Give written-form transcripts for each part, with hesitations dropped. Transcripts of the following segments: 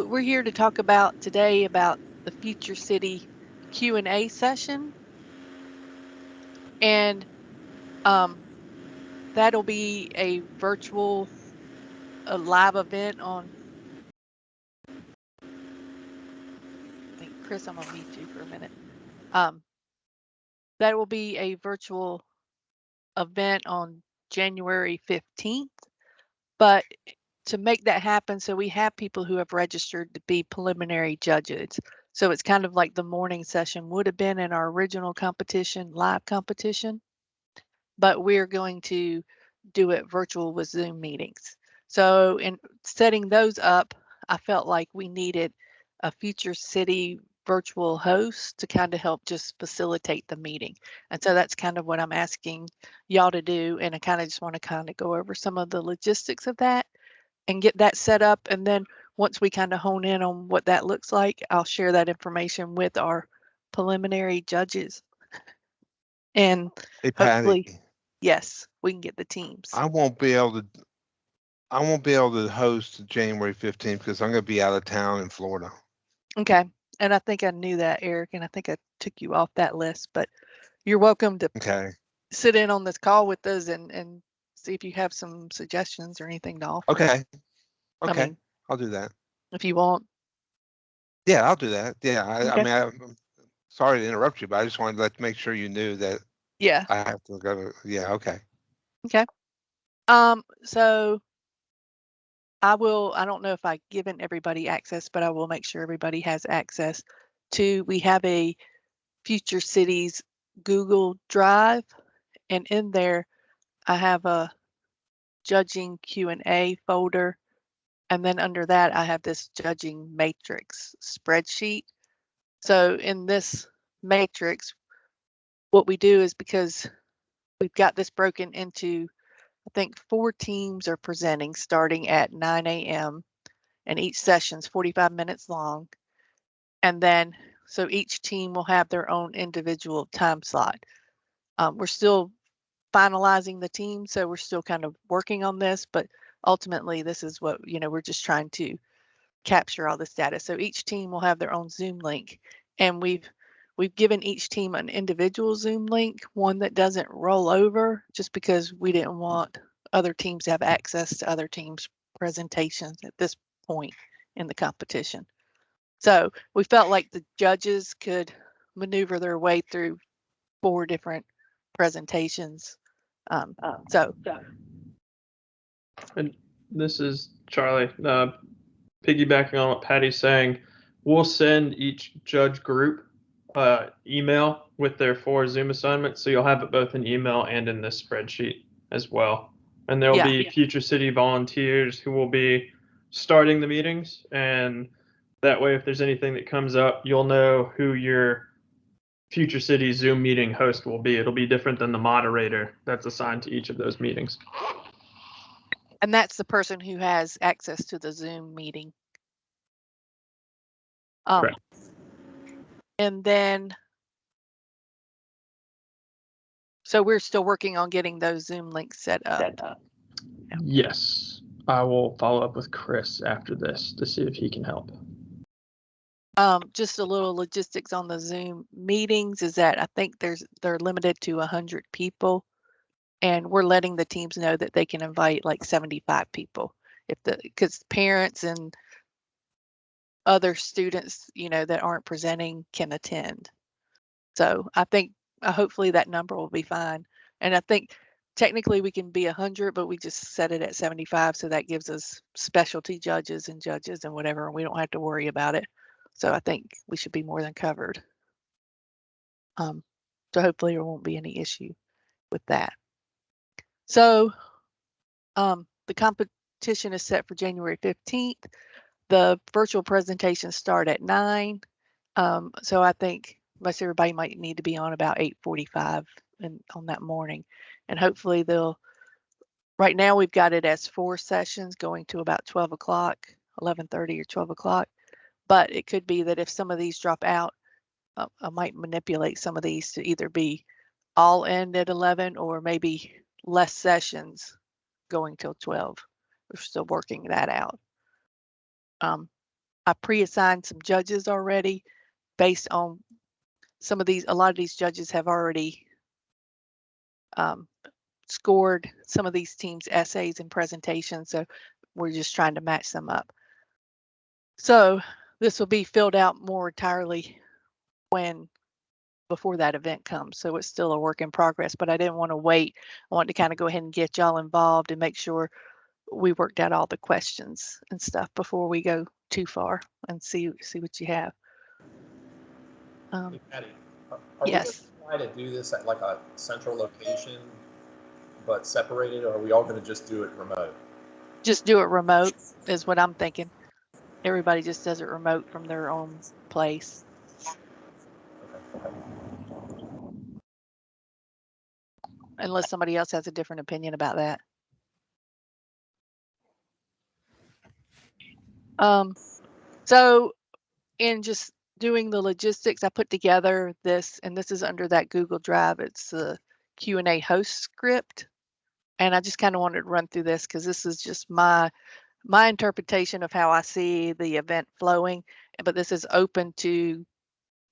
we're here to talk about today about the Future City Q&A session. And that'll be a virtual, live event on, Chris, I'm gonna mute you for a minute. That will be a virtual event on January 15th. But to make that happen, so we have people who have registered to be preliminary judges. So it's kind of like the morning session would have been in our original competition, live competition, but we're going to do it virtual with Zoom meetings. So in setting those up, I felt like we needed a Future City virtual host to kind of help just facilitate the meeting. And so that's kind of what I'm asking y'all to do. And I kind of just want to kind of go over some of the logistics of that and get that set up. And then once we kind of hone in on what that looks like, I'll share that information with our preliminary judges. And Hey, hopefully, Patty, yes, we can get the teams. I won't be able to host January 15th because I'm going to be out of town in Florida. Okay. And I think I knew that, Eric, and I think I took you off that list, but you're welcome to sit in on this call with us and see if you have some suggestions or anything to offer. Okay. I mean, I'll do that. If you want. Yeah, I'll do that. Yeah. Okay. I mean, I'm sorry to interrupt you, but I just wanted to make sure you knew that. Yeah. I have to go to, yeah. Okay. Okay. So I don't know if I've given everybody access, but I will make sure everybody has access to, we have a Future Cities Google Drive, and in there I have a judging Q&A folder, and then under that I have this judging matrix spreadsheet. So in this matrix, what we do is, because we've got this broken into, I think 4 teams are presenting starting at 9 a.m. and each session's 45 minutes long. And then, so each team will have their own individual time slot. We're still finalizing the team, so we're still kind of working on this, but ultimately this is what, we're just trying to capture all this data. So each team will have their own Zoom link, and we've given each team an individual Zoom link, one that doesn't roll over, just because we didn't want other teams to have access to other teams' presentations at this point in the competition. So we felt like the judges could maneuver their way through 4 different presentations. And this is Charlie. Piggybacking on what Patty's saying, we'll send each judge group email with their 4 Zoom assignments, so you'll have it both in email and in this spreadsheet as well. And there'll be Future City volunteers who will be starting the meetings, and that way if there's anything that comes up, you'll know who your Future City Zoom meeting host will be. It'll be different than the moderator that's assigned to each of those meetings. And that's the person who has access to the Zoom meeting. Correct. And then, so we're still working on getting those Zoom links set up. Yes, I will follow up with Chris after this to see if he can help. Just a little logistics on the Zoom meetings is that I think they're limited to 100 people, and we're letting the teams know that they can invite like 75 people because parents and other students, that aren't presenting can attend. So I think hopefully that number will be fine. And I think technically we can be 100, but we just set it at 75. So that gives us specialty judges and whatever, and we don't have to worry about it. So I think we should be more than covered. So hopefully there won't be any issue with that. So the competition is set for January 15th. The virtual presentations start at 9. So I think most everybody might need to be on about 8:45 on that morning. And hopefully right now we've got it as 4 sessions going to about 12 o'clock, 11:30 or 12 o'clock. But it could be that if some of these drop out, I might manipulate some of these to either be all end at 11 or maybe less sessions going till 12. We're still working that out. I pre-assigned some judges already based on some of these. A lot of these judges have already scored some of these teams' essays and presentations, so we're just trying to match them up. So this will be filled out more entirely before that event comes. So it's still a work in progress, but I didn't want to wait. I wanted to kind of go ahead and get y'all involved and make sure we worked out all the questions and stuff before we go too far and see what you have. Hey, Patty, are Yes. we going to try to do this at like a central location, but separated, or are we all going to just do it remote? Just do it remote is what I'm thinking. Everybody just does it remote from their own place. Okay. Unless somebody else has a different opinion about that. So in just doing the logistics, I put together this, and this is under that Google Drive. It's the Q&A host script. And I just kind of wanted to run through this because this is just my interpretation of how I see the event flowing, but this is open to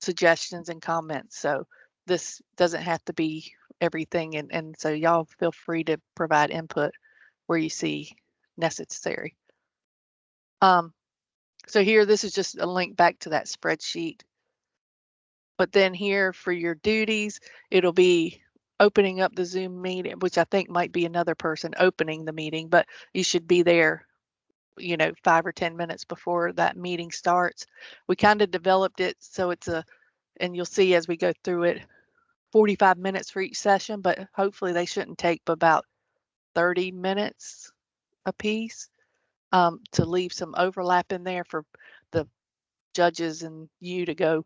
suggestions and comments. So this doesn't have to be everything. And so y'all feel free to provide input where you see necessary. So here, this is just a link back to that spreadsheet. But then here for your duties, it'll be opening up the Zoom meeting, which I think might be another person opening the meeting, but you should be there, 5 or 10 minutes before that meeting starts. We kind of developed it so and you'll see as we go through it, 45 minutes for each session, but hopefully they shouldn't take but about 30 minutes a piece, to leave some overlap in there for the judges and you to go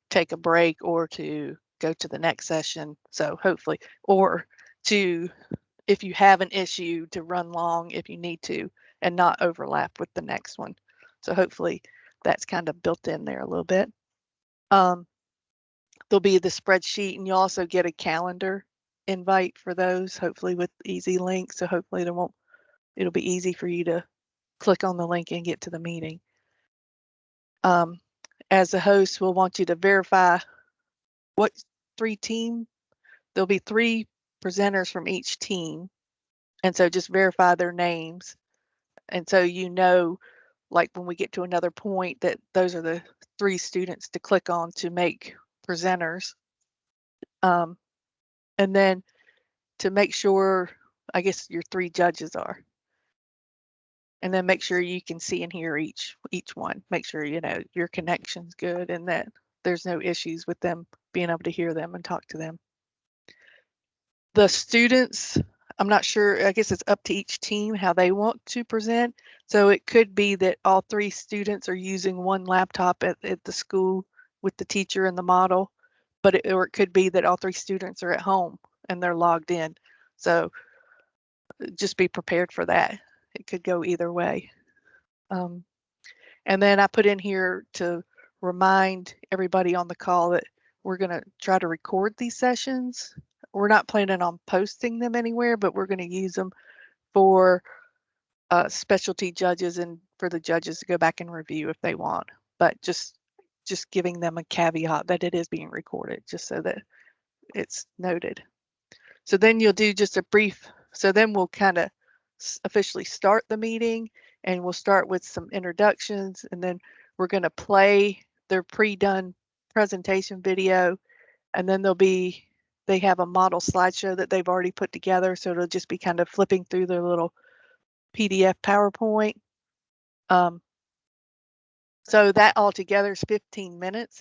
take a break or to go to the next session. So hopefully, or if you have an issue, to run long if you need to and not overlap with the next one. So hopefully that's kind of built in there a little bit. There'll be the spreadsheet, and you'll also get a calendar invite for those, hopefully with easy links. So hopefully it'll be easy for you to click on the link and get to the meeting. As a host, we'll want you to verify what there'll be 3 presenters from each team. And so just verify their names. And so, like when we get to another point, that those are the 3 students to click on to make presenters. And then to make sure, I guess your 3 judges are. And then make sure you can see and hear each one. Make sure, your connection's good and that there's no issues with them being able to hear them and talk to them. The students, I'm not sure, I guess it's up to each team how they want to present. So it could be that all 3 students are using one laptop at the school with the teacher and the model, or it could be that all 3 students are at home and they're logged in. So just be prepared for that. It could go either way. And then I put in here to remind everybody on the call that we're going to try to record these sessions. We're not planning on posting them anywhere, but we're going to use them for specialty judges and for the judges to go back and review if they want. But just giving them a caveat that it is being recorded, just so that it's noted. So then you'll do just a brief, so then we'll kind of officially start the meeting, and we'll start with some introductions, and then we're going to play their pre-done presentation video, and then they have a model slideshow that they've already put together, so it'll just be kind of flipping through their little PDF PowerPoint. So that altogether is 15 minutes.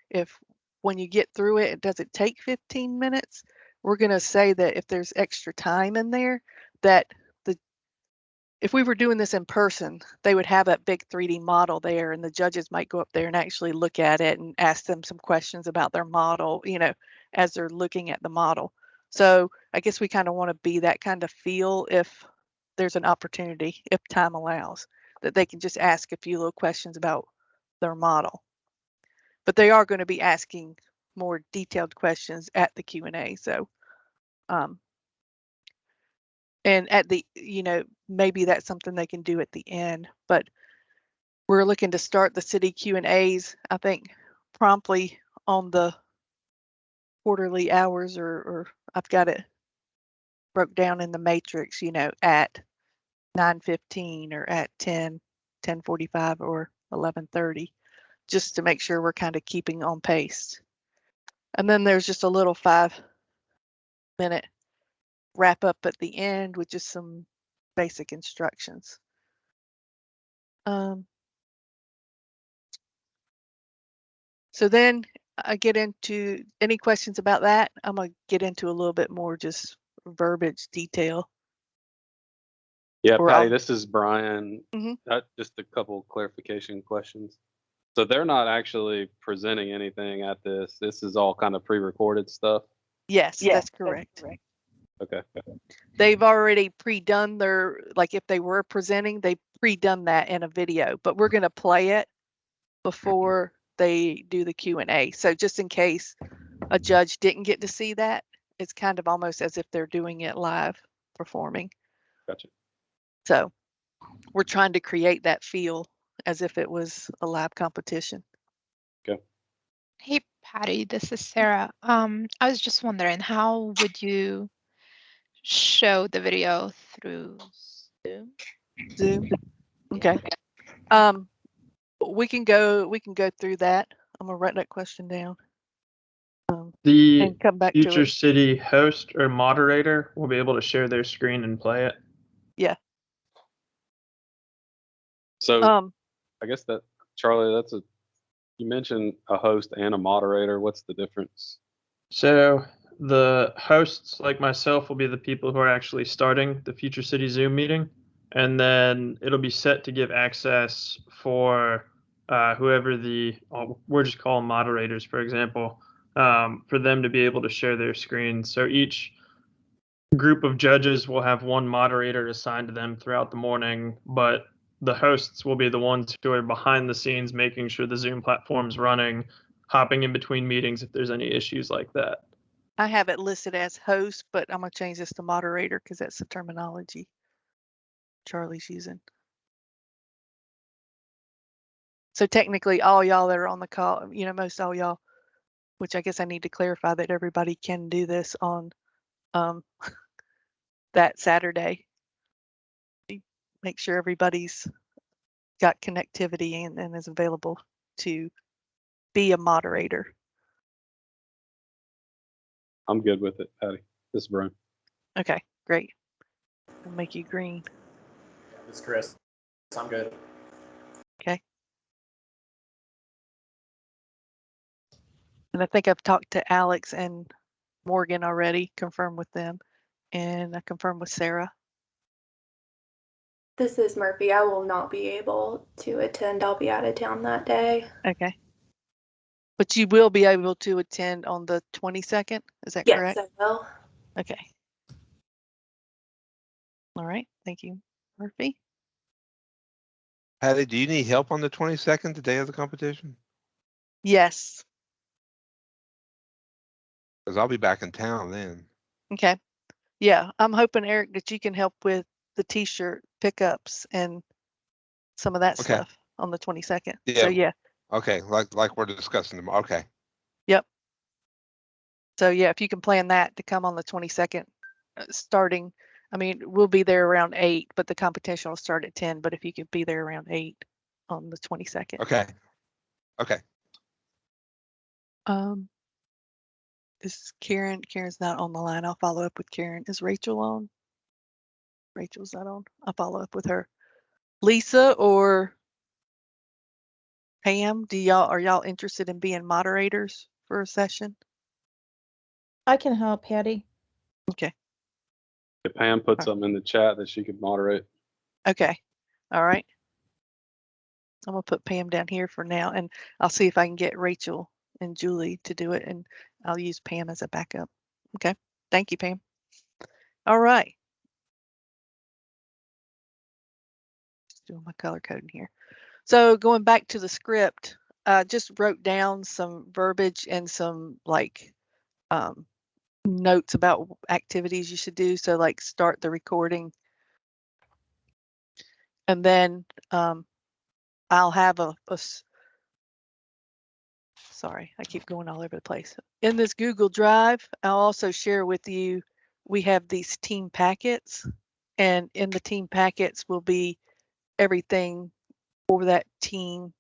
If when you get through it, it doesn't take 15 minutes, we're going to say that if there's extra time in there, that if we were doing this in person, they would have that big 3D model there, and the judges might go up there and actually look at it and ask them some questions about their model, as they're looking at the model. So I guess we kind of want to be that kind of feel if there's an opportunity, if time allows, that they can just ask a few little questions about their model. But they are going to be asking more detailed questions at the Q&A. So, and at the, maybe that's something they can do at the end, but we're looking to start the city Q&As, I think, promptly on the quarterly hours, or I've got it broke down in the matrix, at 9:15 or at 10:45 or 11:30, just to make sure we're kind of keeping on pace. And then there's just a little 5-minute wrap up at the end with just some basic instructions. So then I get into any questions about that. I'm gonna get into a little bit more just verbiage detail. Yeah, Or Patty, I'll- this is Brian. Mhm. Just a couple clarification questions. So they're not actually presenting anything at this. This is all kind of pre-recorded stuff. Yes, that's correct. Okay. They've already pre-done their, like if they were presenting, they pre-done that in a video, but we're gonna play it before they do the Q&A. So just in case a judge didn't get to see that, it's kind of almost as if they're doing it live performing. Gotcha. So we're trying to create that feel as if it was a live competition. Okay. Hey, Patty, this is Sarah. I was just wondering, how would you show the video through Zoom? Zoom. Okay. We can go through that. I'm gonna write that question down. The And come back to future it. city host or moderator will be able to share their screen and play it. Yeah. So Um, I guess that, Charlie, you mentioned a host and a moderator. What's the difference? So the hosts, like myself, will be the people who are actually starting the future city Zoom meeting, and then it'll be set to give access for whoever we're just calling moderators, for example, for them to be able to share their screen. So each group of judges will have one moderator assigned to them throughout the morning, but the hosts will be the ones who are behind the scenes making sure the Zoom platform's running, hopping in between meetings if there's any issues like that. I have it listed as host, but I'm gonna change this to moderator because that's the terminology Charlie's using. So technically all y'all that are on the call, most all y'all, which I guess I need to clarify that everybody can do this on that Saturday. Make sure everybody's got connectivity and is available to be a moderator. I'm good with it, Patty. This is Brian. Okay, great. I'll make you green. This is Chris. I'm good. Okay. And I think I've talked to Alex and Morgan already, confirmed with them, and I confirmed with Sarah. This is Murphy. I will not be able to attend. I'll be out of town that day. Okay. But you will be able to attend on the 22nd, is that correct? Yes, I will. Okay. All right, thank you, Murphy. Patty, do you need help on the 22nd, the day of the competition? Yes. Because I'll be back in town then. Okay. Yeah, I'm hoping, Eric, that you can help with the t-shirt pickups and some of that Okay. stuff on the 22nd. Yeah. So yeah. Okay, like we're discussing them. Okay. Yep. So yeah, if you can plan that to come on the 22nd, starting, I mean, we'll be there around 8, but the competition will start at 10. But if you could be there around 8 on the 22nd. Okay. Okay. This is Karen. Karen's not on the line. I'll follow up with Karen. Is Rachel on? Rachel's not on. I'll follow up with her. Lisa or Pam, are y'all interested in being moderators for a session? I can help, Patty. Okay. If Pam put Alright. something in the chat that she could moderate. Okay. All right. I'm gonna put Pam down here for now, and I'll see if I can get Rachel and Julie to do it, and I'll use Pam as a backup. Okay. Thank you, Pam. All right. Just doing my color coding here. So going back to the script, just wrote down some verbiage and some like notes about activities you should do. So like start the recording, and then I'll have sorry, I keep going all over the place. In this Google Drive, I'll also share with you, we have these team packets, and in the team packets will be everything for that team,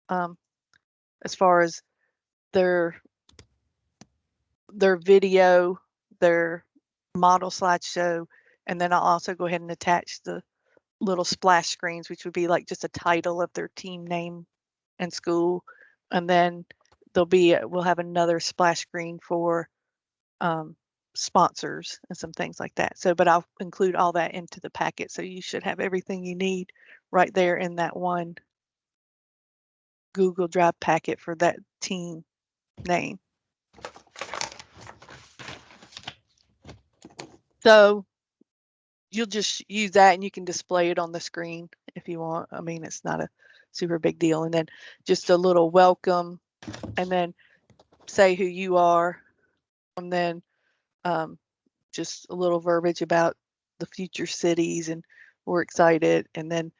as far as their video, their model slideshow, and then I'll also go ahead and attach the little splash screens, which would be like just a title of their team name and school, and then we'll have another splash screen for sponsors and some things like that. So, but I'll include all that into the packet, so you should have everything you need right there in that one Google Drive packet for that team name. So you'll just use that, and you can display it on the screen if you want. I mean, it's not a super big deal. And then just a little welcome, and then say who you are, and then just a little verbiage about the future cities, and we're excited, and then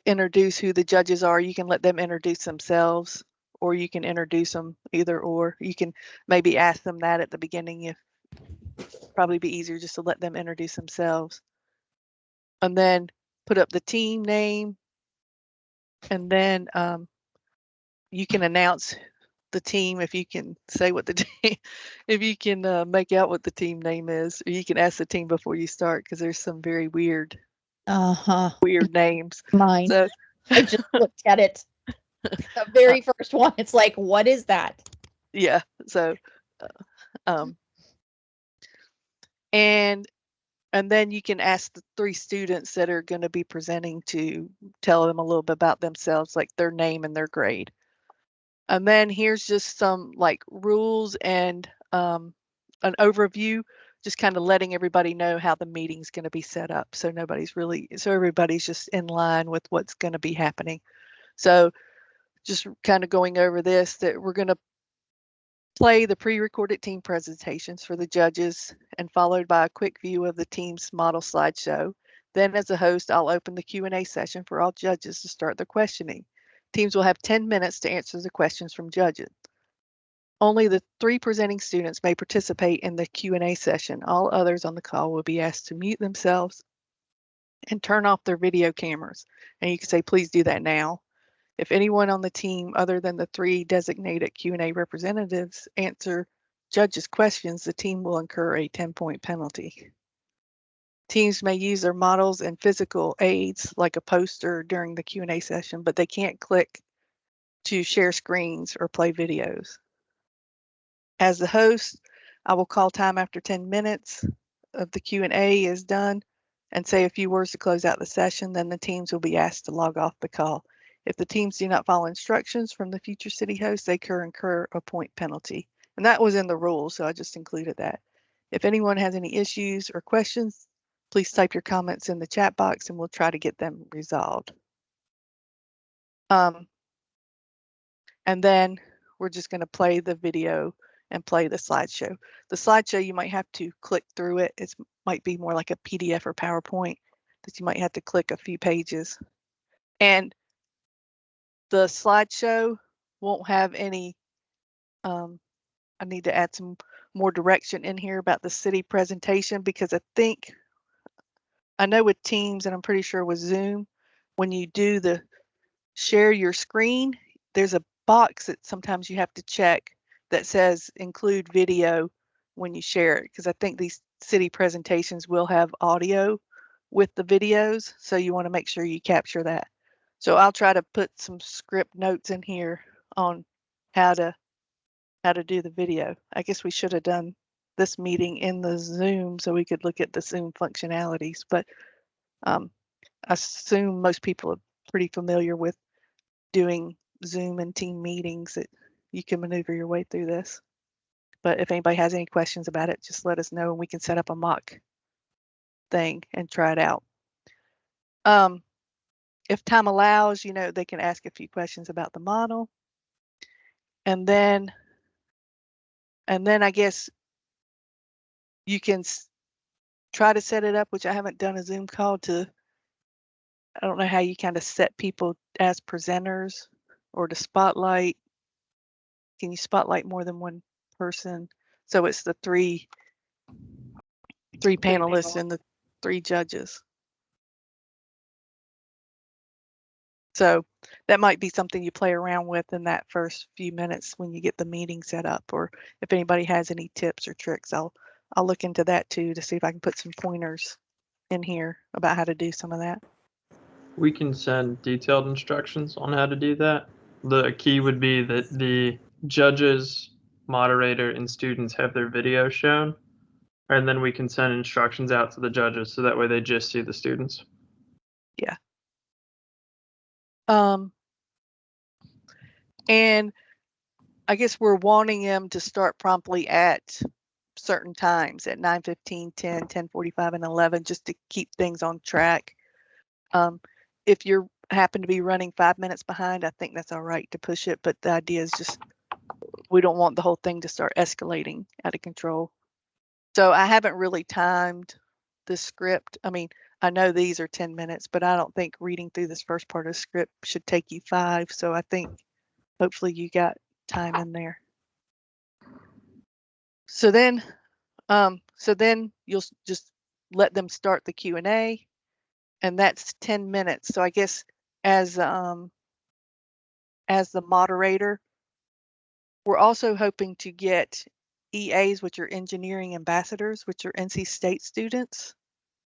introduce who the judges are. You can let them introduce themselves, or you can introduce them, either or. You can maybe ask them that at the beginning, if probably be easier just to let them introduce themselves. And then put up the team name, and then you can announce the team if you can say what the team, if you can make out what the team name is, or you can ask the team before you start, because there's some very weird names. Mine. So I just looked at it. The very first one. It's like, what is that? yeah. So and then you can ask the 3 students that are going to be presenting to tell them a little bit about themselves, like their name and their grade. And then here's just some like rules and an overview, just kind of letting everybody know how the meeting's going to be set up. So everybody's just in line with what's going to be happening. So just kind of going over this, that we're going to play the pre-recorded team presentations for the judges, and followed by a quick view of the team's model slideshow. Then as a host, I'll open the Q&A session for all judges to start the questioning. Teams will have 10 minutes to answer the questions from judges. Only the 3 presenting students may participate in the Q&A session. All others on the call will be asked to mute themselves and turn off their video cameras. And you can say, please do that now. If anyone on the team other than the 3 designated Q&A representatives answer judges' questions, the team will incur a 10-point penalty. Teams may use their models and physical aids like a poster during the Q&A session, but they can't click to share screens or play videos. As the host, I will call time after 10 minutes of the Q&A is done and say a few words to close out the session. Then the teams will be asked to log off the call. If the teams do not follow instructions from the future city host, they incur a point penalty. And that was in the rules, so I just included that. If anyone has any issues or questions, please type your comments in the chat box and we'll try to get them resolved. And then we're just going to play the video and play the slideshow. The slideshow, you might have to click through it. It might be more like a PDF or PowerPoint that you might have to click a few pages. And the slideshow won't have any, I need to add some more direction in here about the city presentation, because I know with Teams, and I'm pretty sure with Zoom, when you do the share your screen, there's a box that sometimes you have to check that says include video when you share it, because I think these city presentations will have audio with the videos, so you want to make sure you capture that. So I'll try to put some script notes in here on how to do the video. I guess we should have done this meeting in the Zoom so we could look at the Zoom functionalities, but I assume most people are pretty familiar with doing Zoom and team meetings, that you can maneuver your way through this. But if anybody has any questions about it, just let us know and we can set up a mock thing and try it out. If time allows, they can ask a few questions about the model. And then I guess you can try to set it up, which I haven't done a Zoom call, to I don't know how you kind of set people as presenters or to spotlight. Can you spotlight more than one person? So it's the three panelists and the 3 judges. So that might be something you play around with in that first few minutes when you get the meeting set up, or if anybody has any tips or tricks, I'll look into that too to see if I can put some pointers in here about how to do some of that. We can send detailed instructions on how to do that. The key would be that the judges, moderator, and students have their video shown, and then we can send instructions out to the judges so that way they just see the students. Yeah. And I guess we're wanting them to start promptly at certain times at 9:15, 10, 10:45, and 11, just to keep things on track. If you happen to be running 5 minutes behind, I think that's all right to push it, but the idea is just we don't want the whole thing to start escalating out of control. So I haven't really timed the script. I mean, I know these are 10 minutes, but I don't think reading through this first part of the script should take you 5. So I think hopefully you got time in there. So then you'll just let them start the Q&A, and that's 10 minutes. So I guess as the moderator, we're also hoping to get EAs, which are engineering ambassadors, which are NC State students.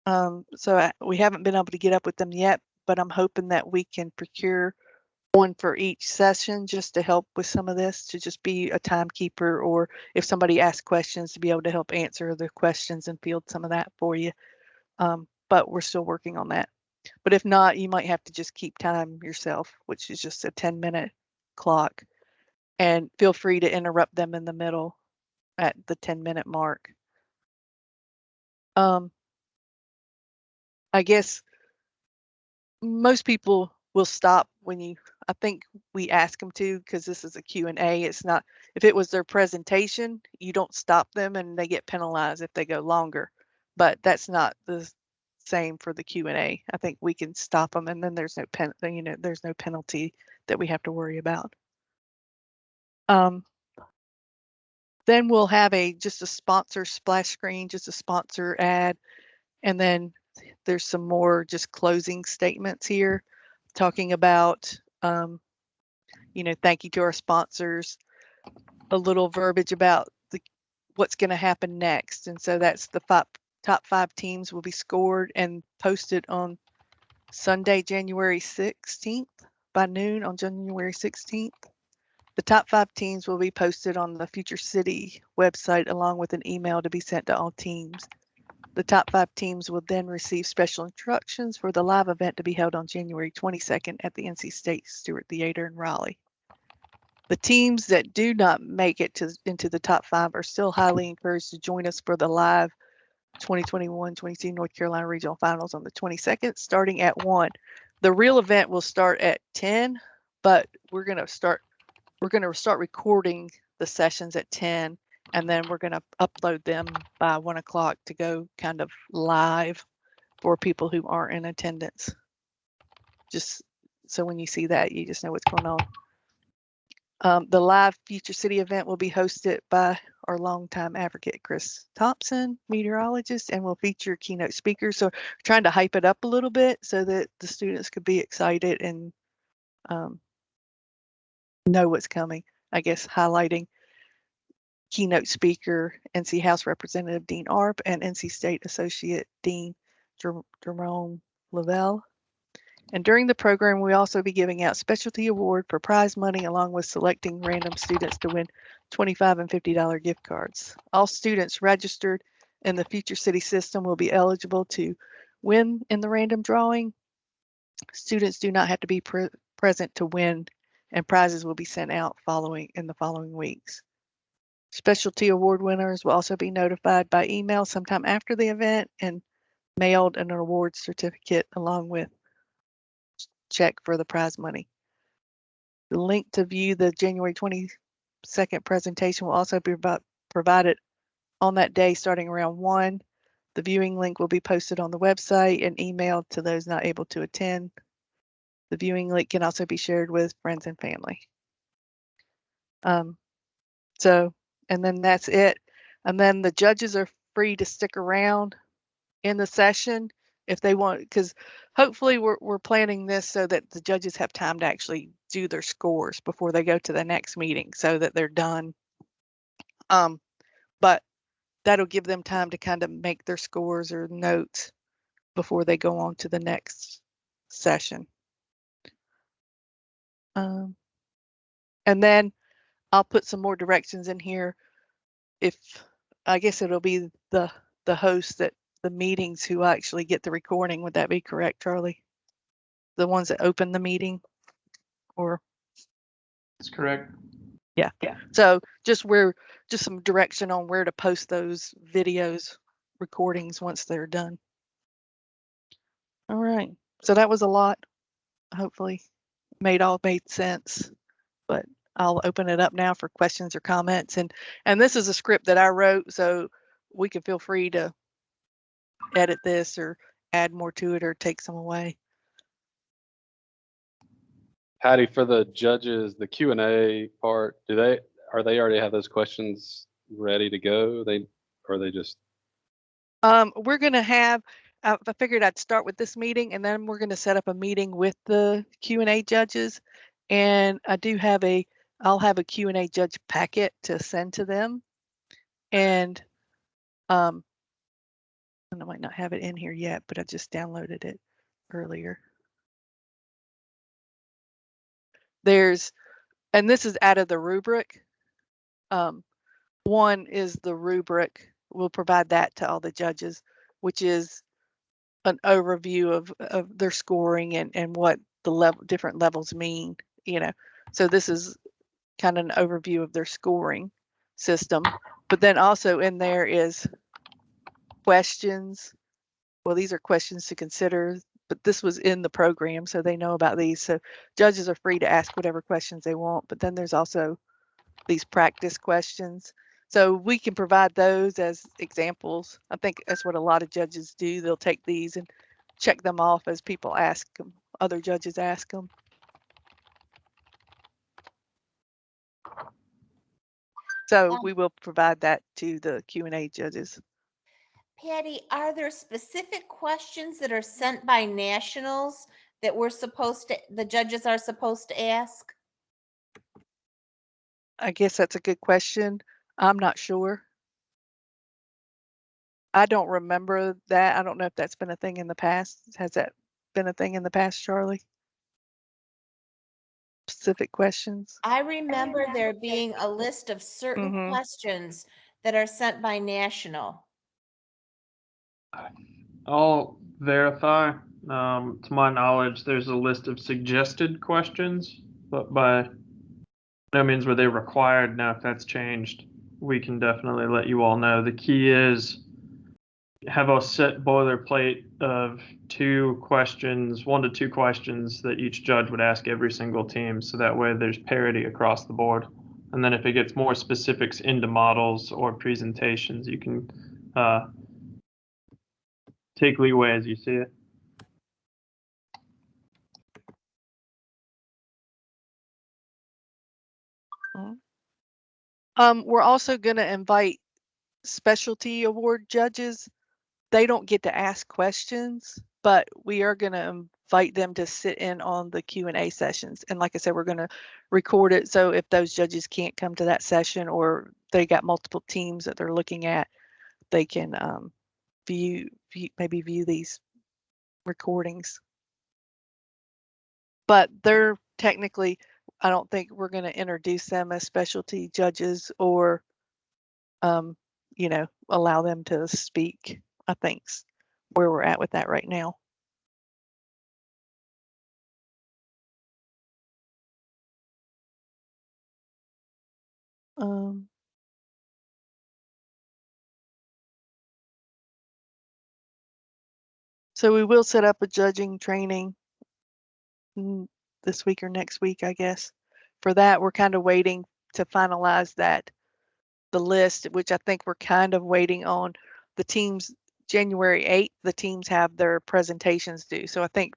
So we haven't been able to get up with them yet, but I'm hoping that we can procure one for each session just to help with some of this, to just be a timekeeper, or if somebody asks questions, to be able to help answer the questions and field some of that for you. But we're still working on that. But if not, you might have to just keep time yourself, which is just a 10-minute clock. And feel free to interrupt them in the middle at the 10-minute mark. I guess most people will stop when I think we ask them to, because this is a Q&A. It's not, if it was their presentation, you don't stop them and they get penalized if they go longer. But that's not the same for the Q&A. I think we can stop them, and then there's no there's no penalty that we have to worry about. Then we'll have just a sponsor splash screen, just a sponsor ad, and then there's some more just closing statements here talking about, thank you to our sponsors, a little verbiage about what's going to happen next. And so that's the top 5 teams will be scored and posted on Sunday, January 16th by noon on January 16th. The top 5 teams will be posted on the Future City website along with an email to be sent to all teams. The top 5 teams will then receive special instructions for the live event to be held on January 22nd at the NC State Stewart Theater in Raleigh. The teams that do not make it into the top 5 are still highly encouraged to join us for the live 2021-22 North Carolina Regional Finals on the 22nd, starting at 1. The real event will start at 10, but we're going to start recording the sessions at 10, and then we're going to upload them by 1 o'clock to go kind of live for people who aren't in attendance. Just so when you see that, you just know what's going on. The live Future City event will be hosted by our longtime advocate, Chris Thompson, meteorologist, and will feature keynote speakers. So trying to hype it up a little bit so that the students could be excited and know what's coming. I guess highlighting keynote speaker, NC House Representative Dean Arp and NC State Associate Dean Jerome Lavelle. And during the program, we'll also be giving out specialty award for prize money, along with selecting random students to win $25 and $50 gift cards. All students registered in the Future City system will be eligible to win in the random drawing. Students do not have to be present to win, and prizes will be sent out in the following weeks. Specialty award winners will also be notified by email sometime after the event and mailed an award certificate along with check for the prize money. The link to view the January 22nd presentation will also be provided on that day starting around 1. The viewing link will be posted on the website and emailed to those not able to attend. The viewing link can also be shared with friends and family. And then that's it. And then the judges are free to stick around in the session if they want, because hopefully we're planning this so that the judges have time to actually do their scores before they go to the next meeting so that they're done. But that'll give them time to kind of make their scores or notes before they go on to the next session. And then I'll put some more directions in here. If I guess it'll be the host that the meetings who actually get the recording. Would that be correct, Charlie? The ones that open the meeting, or? That's correct. Yeah. So just some direction on where to post those videos, recordings once they're done. All right. So that was a lot. Hopefully made sense, but I'll open it up now for questions or comments. And this is a script that I wrote, so we can feel free to edit this or add more to it or take some away. Patty, for the judges, the Q&A part, are they already have those questions ready to go? Or they just? We're gonna have. I figured I'd start with this meeting, and then we're gonna set up a meeting with the Q&A judges. And I'll have a Q&A judge packet to send to them. And I might not have it in here yet, but I just downloaded it earlier. And this is out of the rubric. One is the rubric. We'll provide that to all the judges, which is an overview of their scoring and what the different levels mean, So this is kind of an overview of their scoring system. But then also in there is questions. Well, these are questions to consider, but this was in the program, so they know about these. So judges are free to ask whatever questions they want, but then there's also these practice questions. So we can provide those as examples. I think that's what a lot of judges do. They'll take these and check them off as people ask them, other judges ask them. So we will provide that to the Q&A judges. Patty, are there specific questions that are sent by nationals that the judges are supposed to ask? I guess that's a good question. I'm not sure. I don't remember that. I don't know if that's been a thing in the past. Has that been a thing in the past, Charlie? Specific questions? I remember there being a list of certain questions that are sent by national. I'll verify. To my knowledge, there's a list of suggested questions, but by no means were they required. Now, if that's changed, we can definitely let you all know. The key is have a set boilerplate of 1 to 2 questions that each judge would ask every single team. So that way there's parity across the board. And then if it gets more specifics into models or presentations, you can take leeway as you see it. We're also going to invite specialty award judges. They don't get to ask questions, but we are going to invite them to sit in on the Q&A sessions. And like I said, we're going to record it. So if those judges can't come to that session or they got multiple teams that they're looking at, they can view these recordings. But they're technically, I don't think we're going to introduce them as specialty judges or, allow them to speak. I think's where we're at with that right now. So we will set up a judging training this week or next week, I guess. For that, we're kind of waiting to finalize the list, which I think we're kind of waiting on the teams January 8th, the teams have their presentations due. So I think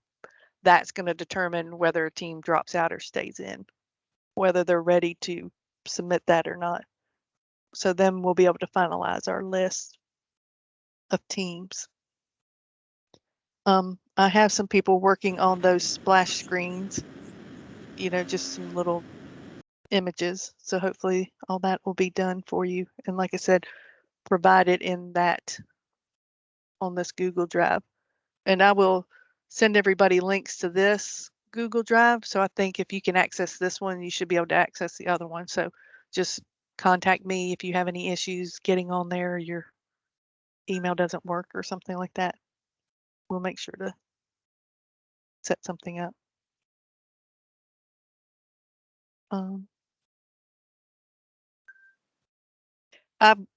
that's going to determine whether a team drops out or stays in, whether they're ready to submit that or not. So then we'll be able to finalize our list of teams. I have some people working on those splash screens, you know, just some little images. So hopefully all that will be done for you. And like I said, provided in that on this Google Drive. And I will send everybody links to this Google Drive. So I think if you can access this one, you should be able to access the other one. So just contact me if you have any issues getting on there, your email doesn't work or something like that. We'll make sure to set something up.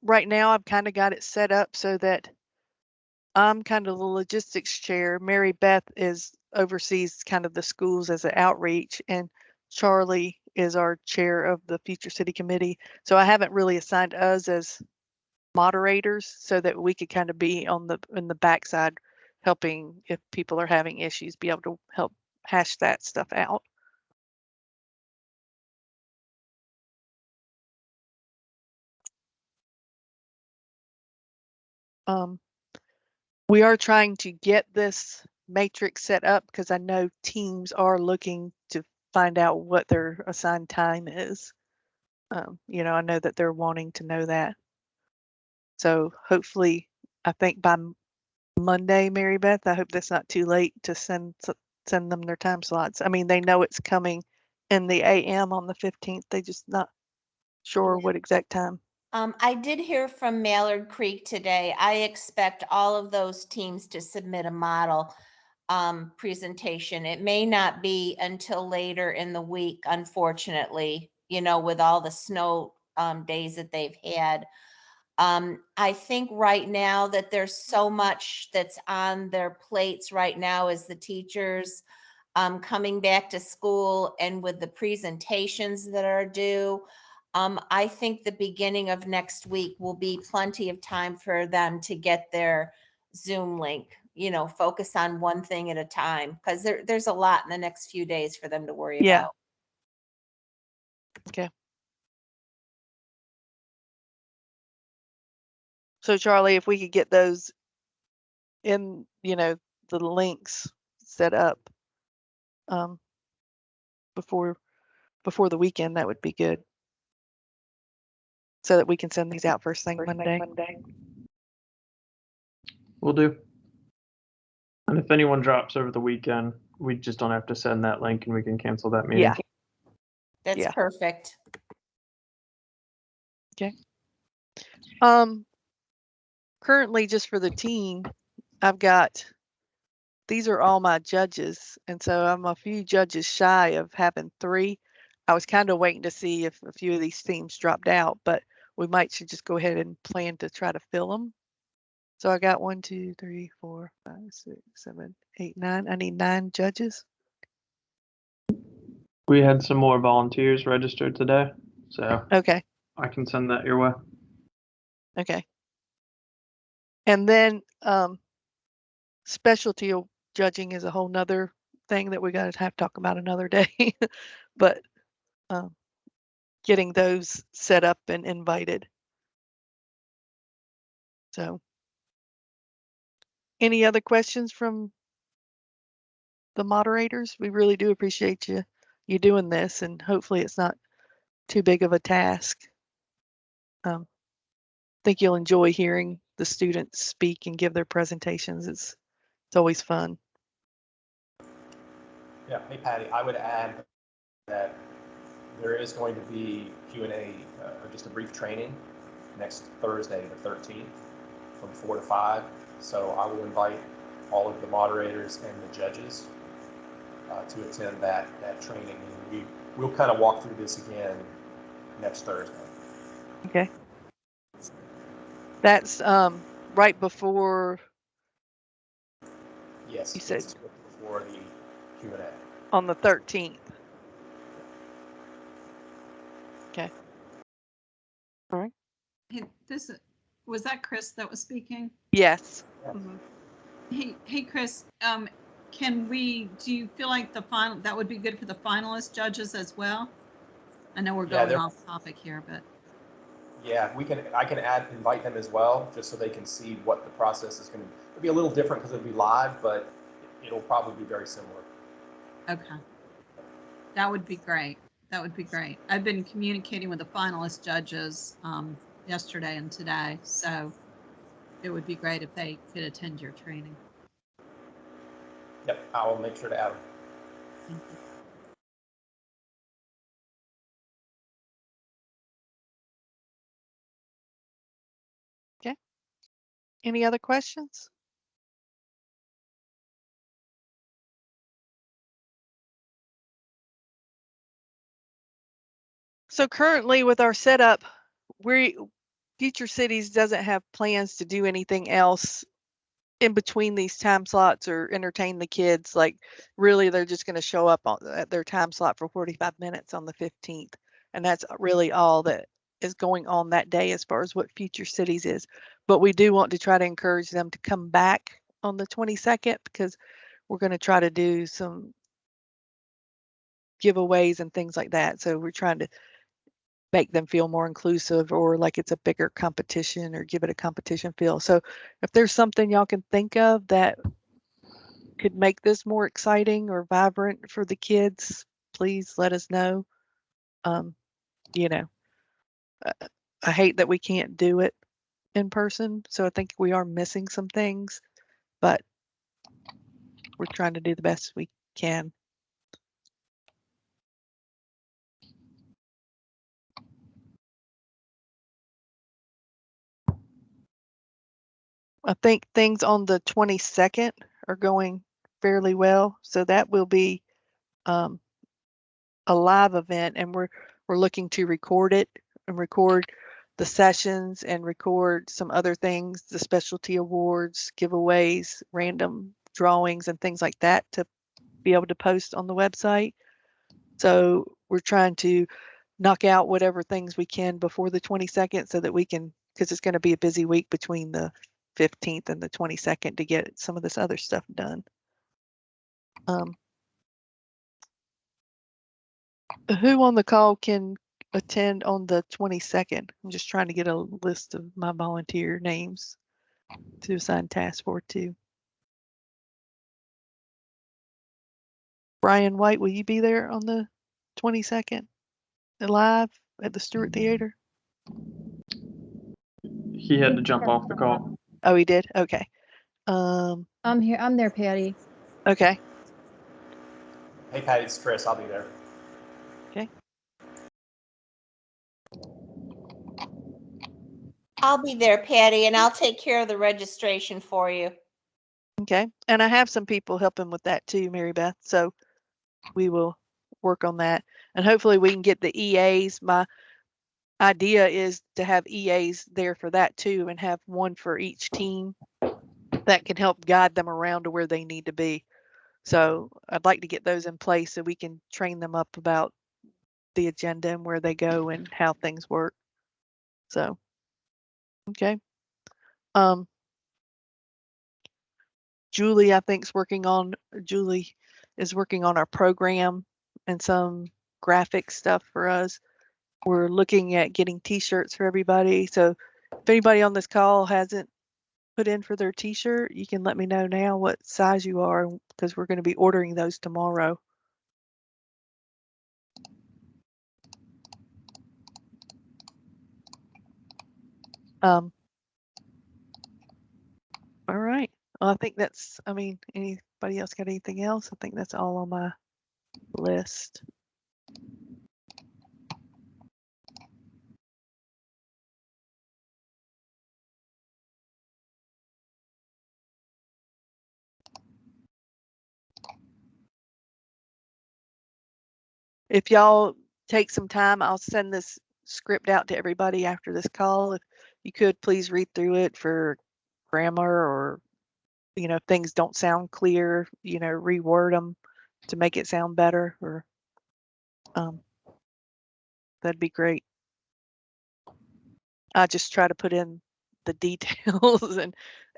Right now I've kind of got it set up so that I'm kind of the logistics chair. Mary Beth oversees kind of the schools as an outreach, and Charlie is our chair of the Future City Committee. So I haven't really assigned us as moderators so that we could kind of be in the backside helping if people are having issues, be able to help hash that stuff out. We are trying to get this matrix set up because I know teams are looking to find out what their assigned time is. You know, I know that they're wanting to know that. So hopefully, I think by Monday, Mary Beth, I hope that's not too late to send them their time slots. I mean, they know it's coming in the AM on the 15th. They just not sure what exact time. I did hear from Mallard Creek today. I expect all of those teams to submit a model presentation. It may not be until later in the week, unfortunately, you know, with all the snow days that they've had. I think right now that there's so much that's on their plates right now as the teachers coming back to school and with the presentations that are due. I think the beginning of next week will be plenty of time for them to get their Zoom link, you know, focus on one thing at a time, because there's a lot in the next few days for them to worry Yeah. about. Okay. So Charlie, if we could get those in, you know, the links set up before the weekend, that would be good. So that we can send these out first thing Monday. Will do. And if anyone drops over the weekend, we just don't have to send that link and we can cancel that meeting. Yeah. That's Yeah. perfect. Okay. Currently, just for the team, I've got, these are all my judges, and so I'm a few judges shy of having 3. I was kind of waiting to see if a few of these teams dropped out, but we should just go ahead and plan to try to fill them. So I got 1, 2, 3, 4, 5, 6, 7, 8, 9. I need 9 judges. We had some more volunteers registered today, so Okay. I can send that your way. Okay. And then specialty judging is a whole nother thing that we got to have to talk about another day. But getting those set up and invited. So any other questions from the moderators? We really do appreciate you doing this, and hopefully it's not too big of a task. I think you'll enjoy hearing the students speak and give their presentations. It's always fun. Yeah, hey Patty, I would add that there is going to be Q&A, or just a brief training next Thursday, the 13th, from 4 to 5. So I will invite all of the moderators and the judges to attend that training. And we'll kind of walk through this again next Thursday. Okay. That's right before. Yes, you said it's before the Q&A. On the 13th. Okay. All right. Hey, was that Chris that was speaking? Yes. Mhm. Hey, Chris, do you feel like that would be good for the finalist judges as well? I know we're Yeah, going off topic here, but. Yeah, I can invite them as well, just so they can see what the process is going to be. It'll be a little different because it'll be live, but it'll probably be very similar. Okay. That would be great. That would be great. I've been communicating with the finalist judges yesterday and today, so it would be great if they could attend your training. Yep, I will make sure to add them. Thank you. Okay. Any other questions? So currently with our setup, Future Cities doesn't have plans to do anything else in between these time slots or entertain the kids. Like really, they're just going to show up at their time slot for 45 minutes on the 15th. And that's really all that is going on that day as far as what Future Cities is. But we do want to try to encourage them to come back on the 22nd because we're going to try to do some giveaways and things like that. So we're trying to make them feel more inclusive or like it's a bigger competition or give it a competition feel. So if there's something y'all can think of that could make this more exciting or vibrant for the kids, please let us know. You know, I hate that we can't do it in person. So I think we are missing some things, but we're trying to do the best we can. I think things on the 22nd are going fairly well. So that will be a live event, and we're looking to record it and record the sessions and record some other things, the specialty awards, giveaways, random drawings and things like that to be able to post on the website. So we're trying to knock out whatever things we can before the 22nd so that we can, because it's going to be a busy week between the 15th and the 22nd to get some of this other stuff done. Who on the call can attend on the 22nd? I'm just trying to get a list of my volunteer names to assign tasks for too. Brian White, will you be there on the 22nd live at the Stewart Theater? He had to jump off the call. Oh, he did? Okay. I'm here. I'm there, Patty. Okay. Hey, Patty, it's Chris. I'll be there. Okay. I'll be there, Patty, and I'll take care of the registration for you. Okay. And I have some people helping with that too, Mary Beth. So we will work on that. And hopefully we can get the EAs. My idea is to have EAs there for that too and have one for each team that can help guide them around to where they need to be. So I'd like to get those in place so we can train them up about the agenda and where they go and how things work. So, okay. Julie is working on our program and some graphic stuff for us. We're looking at getting t-shirts for everybody. So if anybody on this call hasn't put in for their t-shirt, you can let me know now what size you are because we're going to be ordering those tomorrow. All right. Well, I think that's, anybody else got anything else? I think that's all on my list. If y'all take some time, I'll send this script out to everybody after this call. If you could please read through it for grammar or, if things don't sound clear, reword them to make it sound better or that'd be great. I just try to put in the details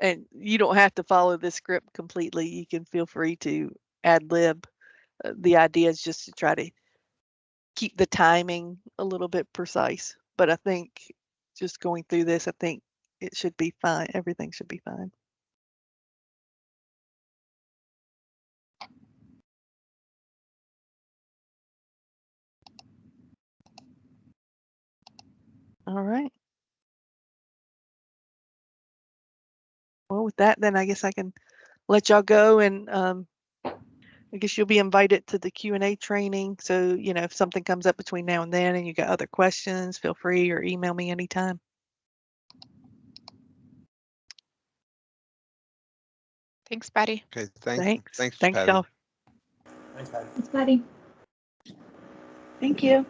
and you don't have to follow the script completely. You can feel free to ad lib. The idea is just to try to keep the timing a little bit precise. But I think just going through this, I think it should be fine. Everything should be fine. All right. Well, with that, then I guess I can let y'all go, and I guess you'll be invited to the Q&A training. So, you know, if something comes up between now and then and you got other questions, feel free or email me anytime. Thanks, Patty. Okay, Thanks. thanks, Thanks, Patty. y'all. Thanks, Patty. Thanks, Patty. Thank you.